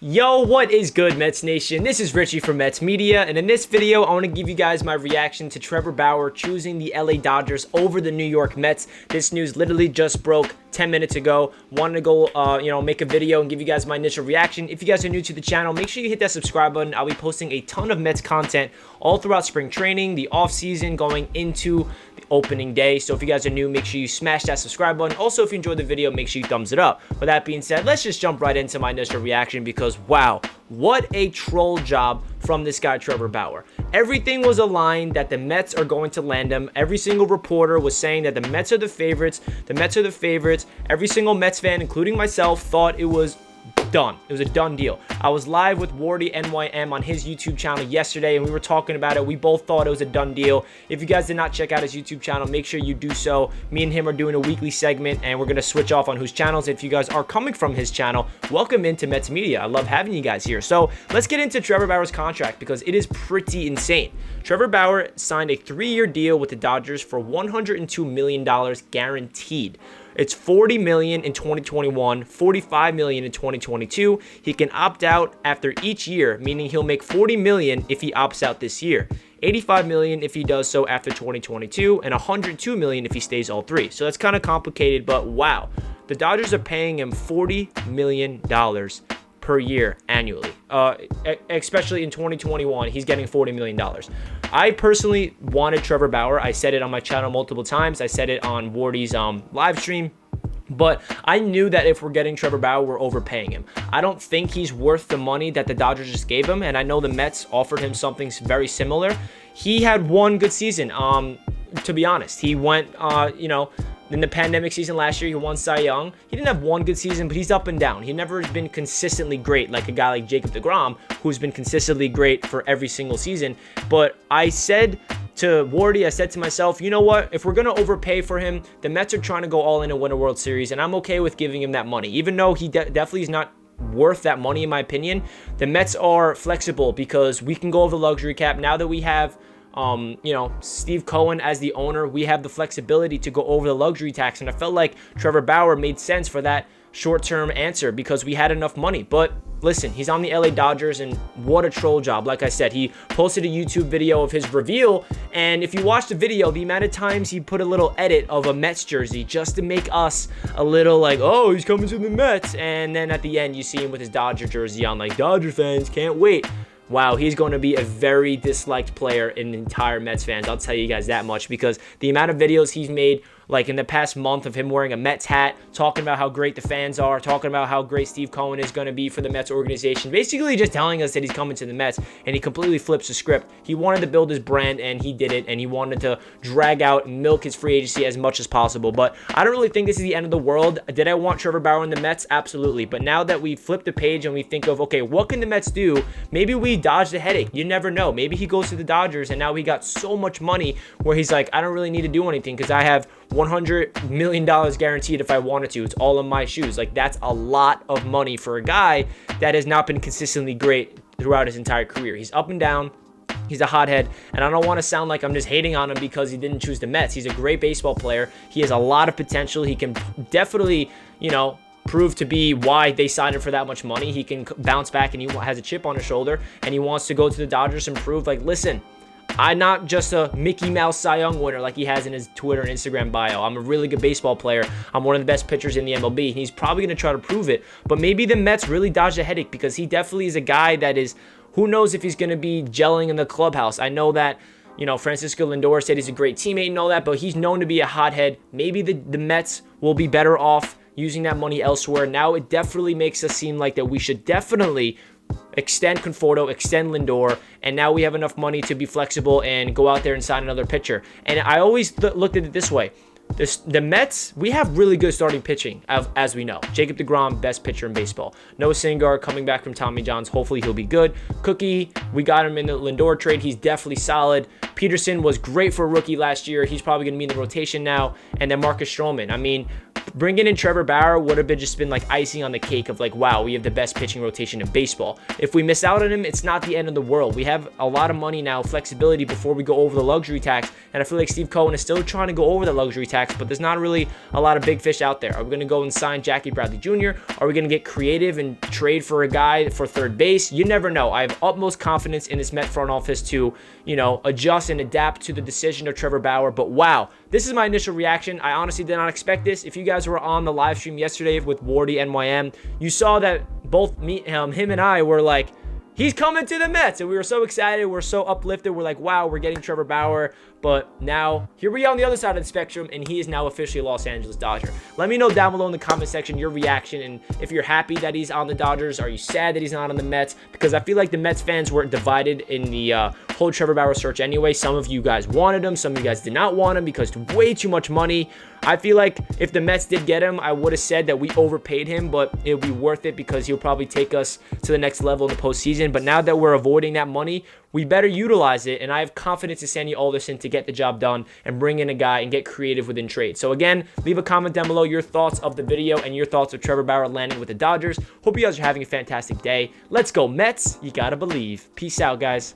Yo, what is good, Mets Nation? This is Richie from Mets Media, and in this video, I want to give you guys my reaction to Trevor Bauer choosing the LA Dodgers over the New York Mets. This news literally just broke 10 minutes ago. Wanted to go, make a video and give you guys my initial reaction. If you guys are new to the channel, make sure you hit that subscribe button. I'll be posting a ton of Mets content all throughout spring training, the off season, going into the opening day. So if you guys are new, make sure you smash that subscribe button. Also, if you enjoyed the video, make sure you thumbs it up. With that being said, let's just jump right into my initial reaction because wow, what a troll job from this guy, Trevor Bauer. Everything was aligned that the Mets are going to land him. Every single reporter was saying that the Mets are the favorites. The Mets are the favorites. Every single Mets fan, including myself, thought it was done. It was a done deal. I was live with Wardy NYM on his YouTube channel yesterday, and we were talking about it. We both thought it was a done deal. If you guys did not check out his YouTube channel, make sure you do so. Me and him are doing a weekly segment, and we're going to switch off on whose channels. If you guys are coming from his channel, welcome into Mets Media. I love having you guys here. So let's get into Trevor Bauer's contract because it is pretty insane. Trevor Bauer signed a 3-year deal with the Dodgers for $102 million guaranteed. It's $40 million in 2021, $45 million in 2022. He can opt out after each year, meaning he'll make $40 million if he opts out this year, $85 million if he does so after 2022, and $102 million if he stays all three. So that's kind of complicated, but wow. The Dodgers are paying him $40 million per year annually, especially in 2021. He's getting $40 million. I personally wanted Trevor Bauer. I said it on my channel multiple times. I said it on Wardy's live stream. But I knew that if we're getting Trevor Bauer, we're overpaying him. I don't think he's worth the money that the Dodgers just gave him, and I know the Mets offered him something very similar. He had one good season, to be honest. He went, in the pandemic season last year, he won Cy Young. He didn't have one good season, but he's up and down. He never has been consistently great like a guy like Jacob deGrom, who's been consistently great for every single season. But I said to Wardy, I said to myself, you know what? If we're going to overpay for him, the Mets are trying to go all in and win a World Series, and I'm okay with giving him that money. Even though he definitely is not worth that money, in my opinion, the Mets are flexible because we can go over the luxury cap. Now that we have Steve Cohen as the owner, we have the flexibility to go over the luxury tax, and I felt like Trevor Bauer made sense for that short-term answer because we had enough money. But listen, he's on the LA Dodgers, and what a troll job. Like I said, he posted a YouTube video of his reveal, and if you watch the video, the amount of times he put a little edit of a Mets jersey just to make us a little like, oh, he's coming to the Mets, and then at the end you see him with his Dodger jersey on, like, Dodger fans can't wait. Wow, he's going to be a very disliked player in entire Mets fans. I'll tell you guys that much because the amount of videos he's made, like in the past month, of him wearing a Mets hat, talking about how great the fans are, talking about how great Steve Cohen is going to be for the Mets organization, basically just telling us that he's coming to the Mets, and he completely flips the script. He wanted to build his brand, and he did it, and he wanted to drag out and milk his free agency as much as possible. But I don't really think this is the end of the world. Did I want Trevor Bauer in the Mets? Absolutely. But now that we flip the page and we think of, okay, what can the Mets do? Maybe we dodge the headache. You never know. Maybe he goes to the Dodgers, and now he got so much money where he's like, I don't really need to do anything because I have $100 million guaranteed if I wanted to. It's all in my shoes. Like, that's a lot of money for a guy that has not been consistently great throughout his entire career. He's up and down. He's a hothead, and I don't want to sound like I'm just hating on him because he didn't choose the Mets. He's a great baseball player. He has a lot of potential. He can definitely, prove to be why they signed him for that much money. He can bounce back, and he has a chip on his shoulder, and he wants to go to the Dodgers and prove, like, listen, I'm not just a Mickey Mouse Cy Young winner like he has in his Twitter and Instagram bio. I'm a really good baseball player. I'm one of the best pitchers in the MLB. He's probably going to try to prove it. But maybe the Mets really dodged a headache because he definitely is a guy that is, who knows if he's going to be gelling in the clubhouse. I know that, Francisco Lindor said he's a great teammate and all that, but he's known to be a hothead. Maybe the Mets will be better off using that money elsewhere. Now it definitely makes us seem like that we should definitely extend Conforto, extend Lindor, and now we have enough money to be flexible and go out there and sign another pitcher. And I always looked at it this way. The Mets, we have really good starting pitching, as we know. Jacob deGrom, best pitcher in baseball. Noah Syndergaard coming back from Tommy John's. Hopefully he'll be good. Cookie, we got him in the Lindor trade. He's definitely solid. Peterson was great for a rookie last year. He's probably going to be in the rotation now. And then Marcus Stroman. I mean, Bringing in Trevor Bauer would have just been like icing on the cake of like, wow, we have the best pitching rotation in baseball. If we miss out on him, it's not the end of the world. We have a lot of money now, flexibility before we go over the luxury tax, and I feel like Steve Cohen is still trying to go over the luxury tax, but there's not really a lot of big fish out there. Are we going to go and sign Jackie Bradley Jr.? Are we going to get creative and trade for a guy for third base? You never know. I have utmost confidence in this Met front office to, adjust and adapt to the decision of Trevor Bauer, but wow, this is my initial reaction. I honestly did not expect this. If you guys were on the live stream yesterday with Wardy NYM, you saw that both him and I were like, he's coming to the Mets, and we were so excited. We're so uplifted. We're like, wow, we're getting Trevor Bauer. But now, here we are on the other side of the spectrum, and he is now officially a Los Angeles Dodger. Let me know down below in the comment section your reaction, and if you're happy that he's on the Dodgers. Are you sad that he's not on the Mets? Because I feel like the Mets fans were divided in the whole Trevor Bauer search anyway. Some of you guys wanted him. Some of you guys did not want him because way too much money. I feel like if the Mets did get him, I would have said that we overpaid him, but it would be worth it because he'll probably take us to the next level in the postseason. But now that we're avoiding that money, we better utilize it, and I have confidence in Sandy Alderson to get the job done and bring in a guy and get creative within trade. So again, leave a comment down below your thoughts of the video and your thoughts of Trevor Bauer landing with the Dodgers. Hope you guys are having a fantastic day. Let's go Mets. You gotta believe. Peace out, guys.